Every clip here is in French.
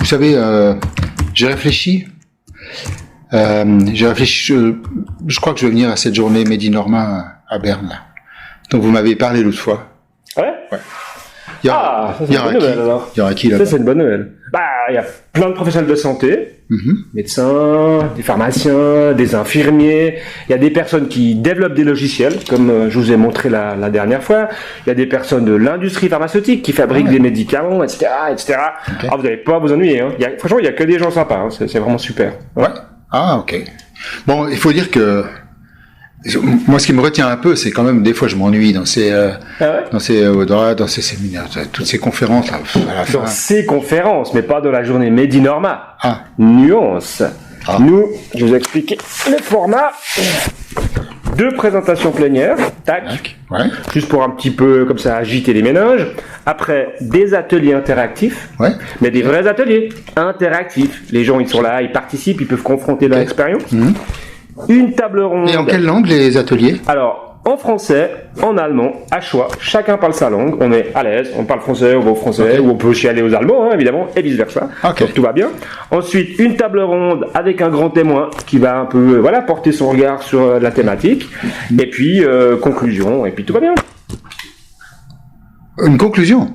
savez, j'ai réfléchi. Je crois que je vais venir à cette journée Made in Norma à Berne. Là. Donc vous m'avez parlé l'autre fois. Ouais. Il y aura, ça c'est une bonne nouvelle alors. Il y aura qui là? Ça c'est une bonne nouvelle. Bah, il y a plein de professionnels de santé, médecins, des pharmaciens, des infirmiers. Il y a des personnes qui développent des logiciels, comme je vous ai montré la dernière fois. Il y a des personnes de l'industrie pharmaceutique qui fabriquent des médicaments, etc., etc. Okay. Ah, vous n'allez pas à vous ennuyer. Hein. Franchement, il y a que des gens sympas. Hein. C'est vraiment super. Ouais. Ah, ok. Bon, il faut dire que moi, ce qui me retient un peu, c'est quand même des fois je m'ennuie dans ces séminaires, toutes ces conférences là. À la fin. Dans ces conférences, mais pas dans la journée Made in Norma. Ah. Nuance. Ah. Nous, je vais vous expliquer le format. 2 présentations plénières, tac, juste pour un petit peu comme ça agiter les méninges. Après, des ateliers interactifs, mais des vrais ateliers interactifs. Les gens, ils sont là, ils participent, ils peuvent confronter leur expérience. Une table ronde. Et en quelle langue les ateliers? Alors, en français, en allemand, à choix. Chacun parle sa langue. On est à l'aise. On parle français, on va au français, ou on peut aussi aller aux allemands, hein, évidemment, et vice versa. Donc tout va bien. Ensuite, une table ronde avec un grand témoin qui va un peu, porter son regard sur la thématique. Et puis, conclusion. Et puis tout va bien. Une conclusion.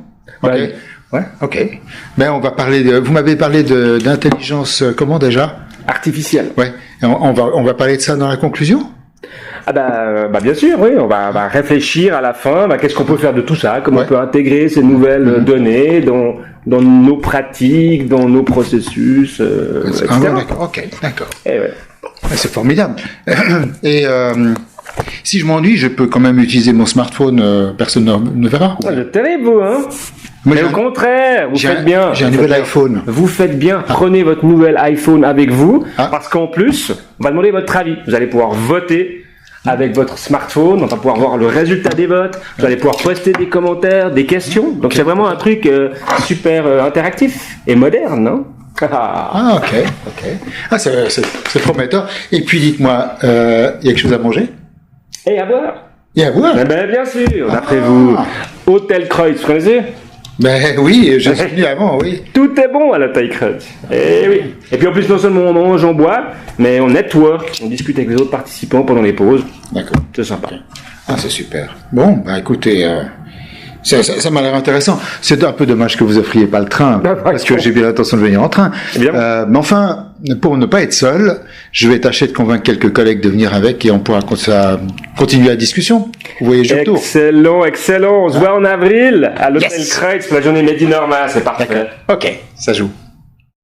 Ok. Ben, on va parler vous m'avez parlé d'intelligence, comment déjà? Artificielle. Ouais. Et on va parler de ça dans la conclusion? Ah bien sûr, oui. On va réfléchir à la fin. Qu'est-ce qu'on peut faire de tout ça? Comment on peut intégrer ces nouvelles données dans nos pratiques, dans nos processus, etc. Ok, d'accord. Et c'est formidable. Et si je m'ennuie, je peux quand même utiliser mon smartphone. Personne ne verra. C'est terrible, vous, hein? Mais au contraire, vous faites bien. J'ai un nouvel iPhone. Vous faites bien. Prenez votre nouvel iPhone avec vous, parce qu'en plus, on va demander votre avis. Vous allez pouvoir voter avec votre smartphone. On va pouvoir voir le résultat des votes. Vous allez pouvoir poster des commentaires, des questions. Donc c'est vraiment un truc super interactif et moderne, non? Ok. Ah, c'est prometteur. Et puis dites-moi, il y a quelque chose à manger? Et à boire. Et à boire? Bien sûr. D'après vous, Hôtel Kreutz, vous connaissez? Ben oui, je suis venu avant, oui. Tout est bon à l'Hôtel Kreutz. Et oui. Et puis en plus, non seulement on mange, on boit, mais on network, on discute avec les autres participants pendant les pauses. D'accord. C'est sympa. Ah, c'est super. Bon, écoutez, ça m'a l'air intéressant. C'est un peu dommage que vous offriez pas le train, parce que j'ai bien l'intention de venir en train. Mais enfin, pour ne pas être seul, je vais tâcher de convaincre quelques collègues de venir avec et on pourra continuer la discussion. Vous voyez, je retourne. Excellent. On se voit en avril à l'Hôtel Kreutz pour la journée Made in Norma. C'est parfait. Ok, ça joue.